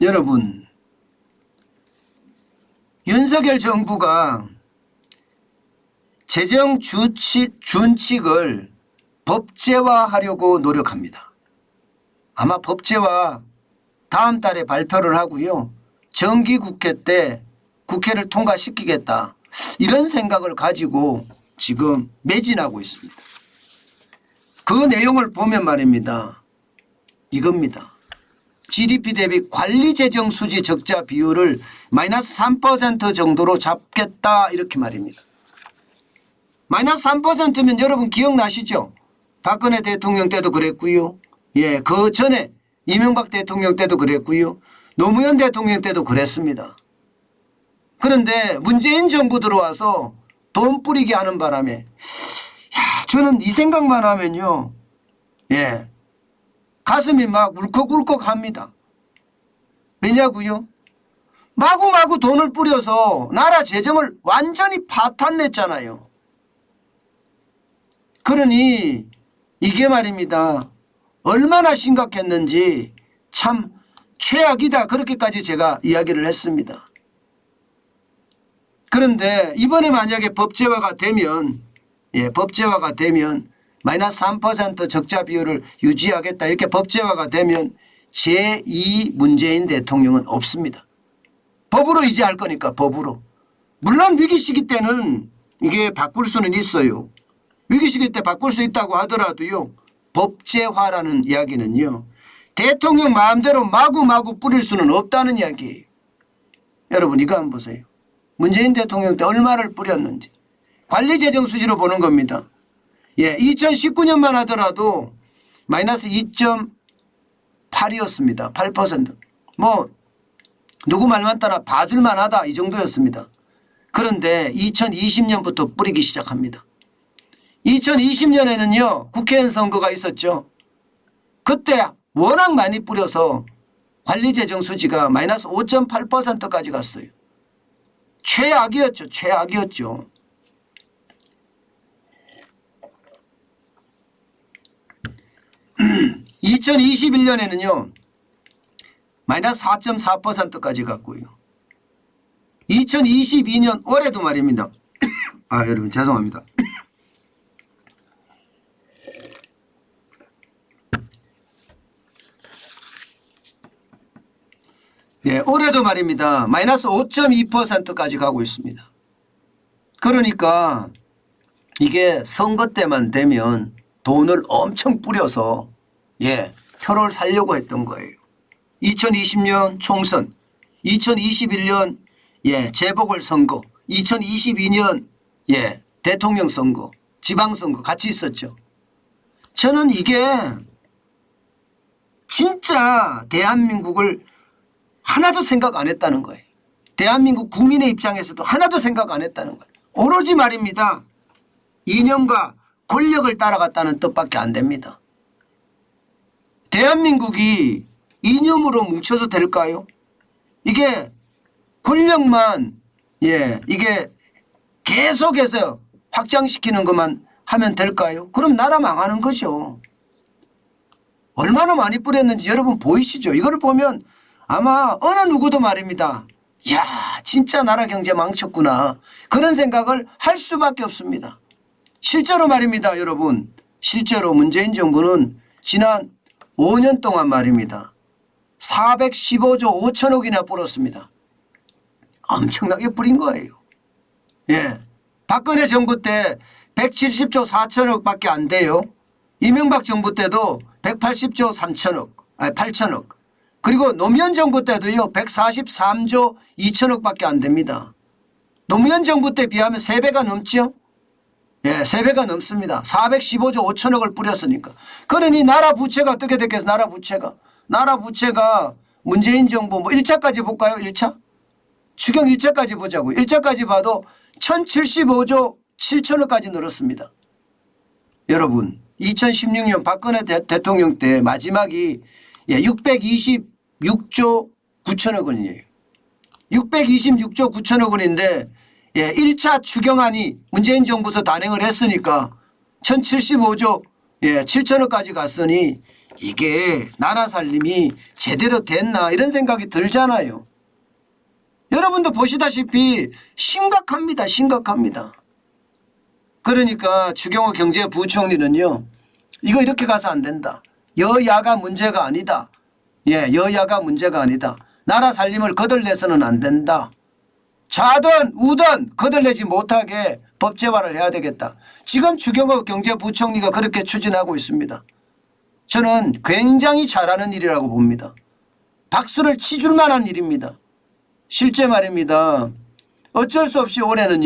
여러분, 윤석열 정부가 재정 준칙을 법제화하려고 노력합니다. 아마 법제화 다음 달에 발표를 하고요. 정기국회 때 국회를 통과시키겠다. 이런 생각을 가지고 지금 매진하고 있습니다. 그 내용을 보면 말입니다. 이겁니다. GDP 대비 관리재정 수지 적자 비율을 마이너스 3% 정도로 잡겠다 이렇게 말입니다. 마이너스 3%면 여러분 기억나시죠? 박근혜 대통령 때도 그랬고요. 예, 그 전에 이명박 대통령 때도 그랬고요. 노무현 대통령 때도 그랬습니다. 그런데 문재인 정부 들어와서 돈 뿌리게 하는 바람에 저는 이 생각만 하면요. 예. 가슴이 막 울컥울컥 합니다. 왜냐고요? 마구마구 돈을 뿌려서 나라 재정을 완전히 파탄냈잖아요. 그러니 이게 말입니다. 얼마나 심각했는지 참 최악이다 그렇게까지 제가 이야기를 했습니다. 그런데 이번에 만약에 법제화가 되면 법제화가 되면 마이너스 3% 적자 비율을 유지하겠다 이렇게 법제화가 되면 제2 문재인 대통령은 없습니다. 법으로 이제 할 거니까 법으로. 물론 위기 시기 때는 이게 바꿀 수는 있어요. 위기 시기 때 바꿀 수 있다고 하더라도요. 법제화라는 이야기는요. 대통령 마음대로 마구마구 뿌릴 수는 없다는 이야기예요. 여러분 이거 한번 보세요. 문재인 대통령 때 얼마를 뿌렸는지. 관리재정 수지로 보는 겁니다. 예, 2019년만 하더라도 마이너스 2.8이었습니다. 8%. 뭐 누구 말만 따라 봐줄만 하다 이 정도였습니다. 그런데 2020년부터 뿌리기 시작합니다. 2020년에는요. 국회의원 선거가 있었죠. 그때 워낙 많이 뿌려서 관리재정 수지가 마이너스 5.8%까지 갔어요. 최악이었죠. 최악이었죠. 2021년에는요. 마이너스 4.4%까지 갔고요. 2022년 올해도 말입니다. 여러분 죄송합니다. 예, 올해도 말입니다. 마이너스 5.2%까지 가고 있습니다. 그러니까 이게 선거 때만 되면 돈을 엄청 뿌려서 표를 살려고 했던 거예요. 2020년 총선, 2021년 재보궐선거, 2022년 대통령 선거, 지방선거 같이 있었죠. 저는 이게 진짜 대한민국을 하나도 생각 안 했다는 거예요. 대한민국 국민의 입장에서도 하나도 생각 안 했다는 거예요. 오로지 말입니다. 이념과 권력을 따라갔다는 뜻밖에 안 됩니다. 대한민국이 이념으로 뭉쳐서 될까요? 이게 권력만 이게 계속해서 확장시키는 것만 하면 될까요? 그럼 나라 망하는 거죠. 얼마나 많이 뿌렸는지 여러분 보이시죠? 이걸 보면 아마 어느 누구도 말입니다. 야, 진짜 나라 경제 망쳤구나. 그런 생각을 할 수밖에 없습니다. 실제로 말입니다, 여러분. 실제로 문재인 정부는 지난 5년 동안 말입니다. 415조 5천억이나 뿌렸습니다. 엄청나게 뿌린 거예요. 예. 박근혜 정부 때 170조 4천억 밖에 안 돼요. 이명박 정부 때도 180조 8천억. 그리고 노무현 정부 때도요 143조 2천억 밖에 안 됩니다. 노무현 정부 때 비하면 3배가 넘죠. 3배가 넘습니다. 415조 5천억을 뿌렸으니까. 그러니 나라 부채가 어떻게 됐겠어? 나라 부채가 문재인 정부 1차까지 볼까요? 1차? 추경 1차까지 보자고요. 1차까지 봐도 1075조 7천억까지 늘었습니다. 여러분 2016년 박근혜 대통령 때 마지막이 626조 9천억 원이에요. 626조 9천억 원인데 1차 추경안이 문재인 정부에서 단행을 했으니까 1075조 7천억까지 갔으니 이게 나라 살림이 제대로 됐나 이런 생각이 들잖아요. 여러분도 보시다시피 심각합니다. 심각합니다. 그러니까 주경호 경제부총리는요. 이거 이렇게 가서 안 된다. 여야가 문제가 아니다. 예, 여야가 문제가 아니다. 나라 살림을 거들내서는 안 된다. 좌든 우든 거들내지 못하게 법제화를 해야 되겠다. 지금 주경호 경제부총리가 그렇게 추진하고 있습니다. 저는 굉장히 잘하는 일이라고 봅니다. 박수를 치줄 만한 일입니다. 실제 말입니다. 어쩔 수 없이 올해는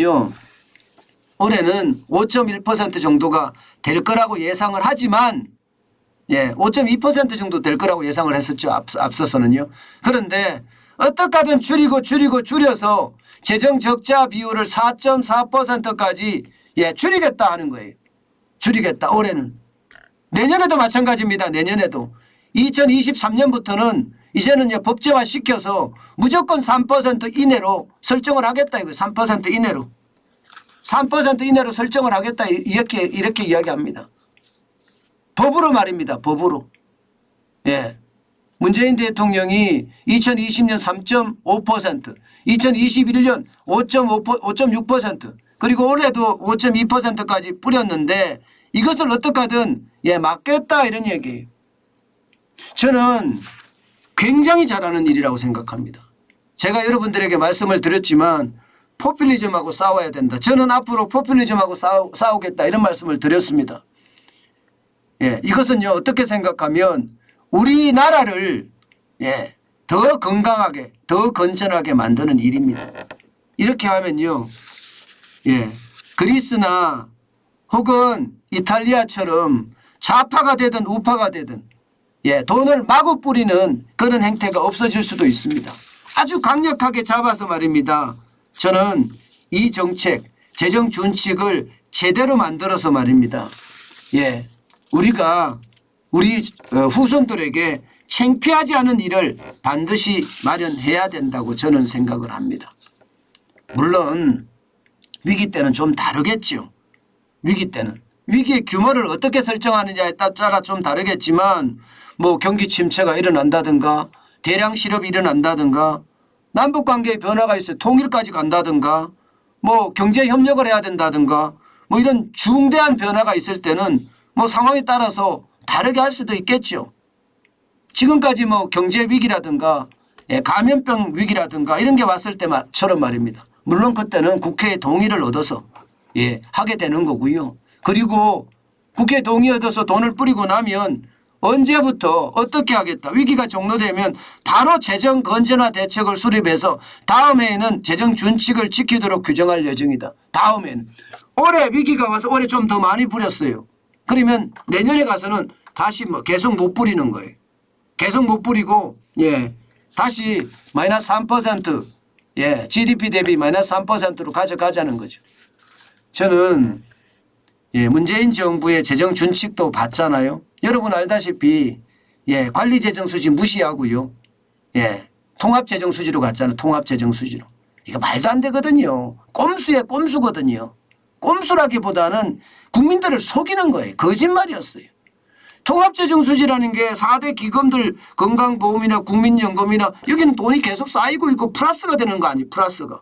5.1% 정도가 될 거라고 예상을 하지만 5.2% 정도 될 거라고 예상을 했었죠. 앞서서는요. 그런데 어떻게든 줄여서 재정 적자 비율을 4.4%까지 줄이겠다 하는 거예요. 줄이겠다. 올해는. 내년에도 마찬가지입니다. 내년에도. 2023년부터는 이제는 법제화 시켜서 무조건 3% 이내로 설정을 하겠다. 이거 3% 이내로. 3% 이내로 설정을 하겠다. 이렇게 이야기합니다. 법으로 말입니다. 법으로. 예. 문재인 대통령이 2020년 3.5%, 2021년 5.6%, 그리고 올해도 5.2%까지 뿌렸는데 이것을 어떻게든 막겠다 이런 얘기예요. 저는 굉장히 잘하는 일이라고 생각합니다. 제가 여러분들에게 말씀을 드렸지만 포퓰리즘하고 싸워야 된다. 저는 앞으로 포퓰리즘하고 싸우겠다 이런 말씀을 드렸습니다. 이것은요 어떻게 생각하면 우리나라를 더 건강하게 더 건전하게 만드는 일입니다. 이렇게 하면요 그리스나 혹은 이탈리아처럼 좌파가 되든 우파가 되든 돈을 마구 뿌리는 그런 행태가 없어질 수도 있습니다. 아주 강력하게 잡아서 말입니다. 저는 이 정책 재정 준칙을 제대로 만들어서 말입니다. 우리가 우리 후손들에게 창피하지 않은 일을 반드시 마련해야 된다고 저는 생각을 합니다. 물론 위기 때는 좀 다르겠죠. 위기 때는. 위기의 규모를 어떻게 설정하느냐에 따라 좀 다르겠지만 뭐 경기 침체가 일어난다든가 대량 실업이 일어난다든가 남북관계의 변화가 있어요. 통일까지 간다든가 뭐 경제 협력을 해야 된다든가 뭐 이런 중대한 변화가 있을 때는 뭐 상황에 따라서 다르게 할 수도 있겠죠. 지금까지 뭐 경제 위기라든가 감염병 위기라든가 이런 게 왔을 때처럼 말입니다. 물론 그때는 국회의 동의를 얻어서 하게 되는 거고요. 그리고 국회 동의 얻어서 돈을 뿌리고 나면 언제부터 어떻게 하겠다. 위기가 종료되면 바로 재정 건전화 대책을 수립해서 다음 해에는 재정 준칙을 지키도록 규정할 예정이다. 다음에는. 올해 위기가 와서 올해 좀 더 많이 뿌렸어요. 그러면 내년에 가서는 다시 뭐 계속 못 뿌리는 거예요. 계속 못 뿌리고 다시 마이너스 3% GDP 대비 마이너스 3%로 가져가자는 거죠. 저는 문재인 정부의 재정 준칙도 봤잖아요. 여러분 알다시피 관리재정 수지 무시하고요. 통합재정 수지로 갔잖아요. 통합재정 수지로. 이거 말도 안 되거든요. 꼼수에 꼼수거든요. 꼼수라기보다는 국민들을 속이는 거예요. 거짓말이었어요. 통합재정 수지라는 게 4대 기금들 건강보험이나 국민연금이나 여기는 돈이 계속 쌓이고 있고 플러스가 되는 거 아니에요. 플러스가.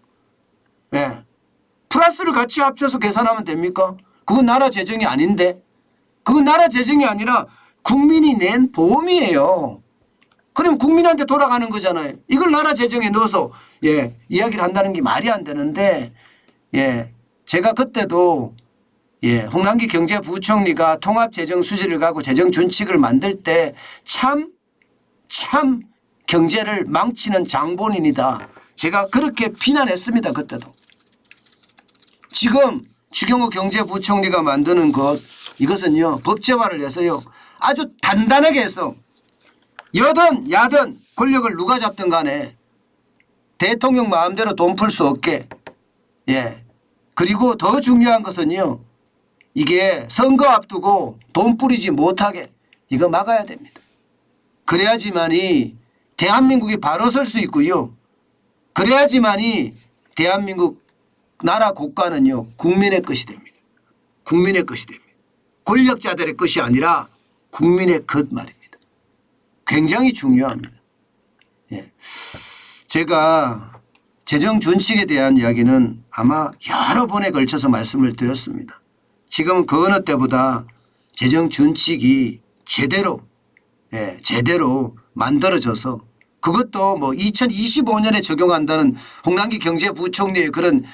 플러스를 같이 합쳐서 계산하면 됩니까? 그건 나라 재정이 아닌데. 그건 나라 재정이 아니라 국민이 낸 보험이에요. 그럼 국민한테 돌아가는 거잖아요. 이걸 나라 재정에 넣어서 이야기를 한다는 게 말이 안 되는데 제가 그때도 홍남기 경제부총리가 통합재정 수지를 가고 재정 준칙을 만들 때 참 경제를 망치는 장본인이다. 제가 그렇게 비난했습니다. 그때도. 지금 주경호 경제부총리가 만드는 것 이것은요 법제화를 해서요 아주 단단하게 해서 여든 야든 권력을 누가 잡든 간에 대통령 마음대로 돈 풀 수 없게 그리고 더 중요한 것은요 이게 선거 앞두고 돈 뿌리지 못하게 이거 막아야 됩니다. 그래야지만이 대한민국이 바로 설 수 있고요. 그래야지만이 대한민국 나라 국가는요 국민의 것이 됩니다. 국민의 것이 됩니다. 권력자들의 것이 아니라 국민의 것 말입니다. 굉장히 중요합니다. 예. 제가 재정 준칙에 대한 이야기는 아마 여러 번에 걸쳐서 말씀을 드렸습니다. 지금은 그 어느 때보다 재정 준칙이 제대로 만들어져서 그것도 뭐 2025년에 적용한다는 홍남기 경제부총리의 그런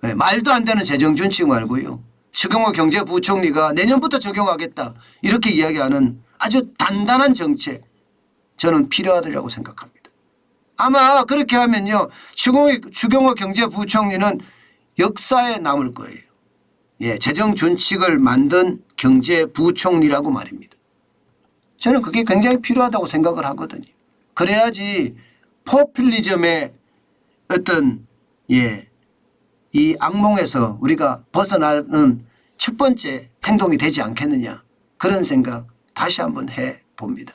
말도 안 되는 재정 준칙 말고요. 추경호 경제부총리가 내년부터 적용하겠다 이렇게 이야기하는 아주 단단한 정책 저는 필요하다고 생각합니다. 아마 그렇게 하면요. 추경호 경제부총리는 역사에 남을 거예요. 예, 재정 준칙을 만든 경제부총리라고 말입니다. 저는 그게 굉장히 필요하다고 생각을 하거든요. 그래야지 포퓰리즘의 어떤 이 악몽에서 우리가 벗어나는 첫 번째 행동이 되지 않겠느냐 그런 생각 다시 한번 해 봅니다.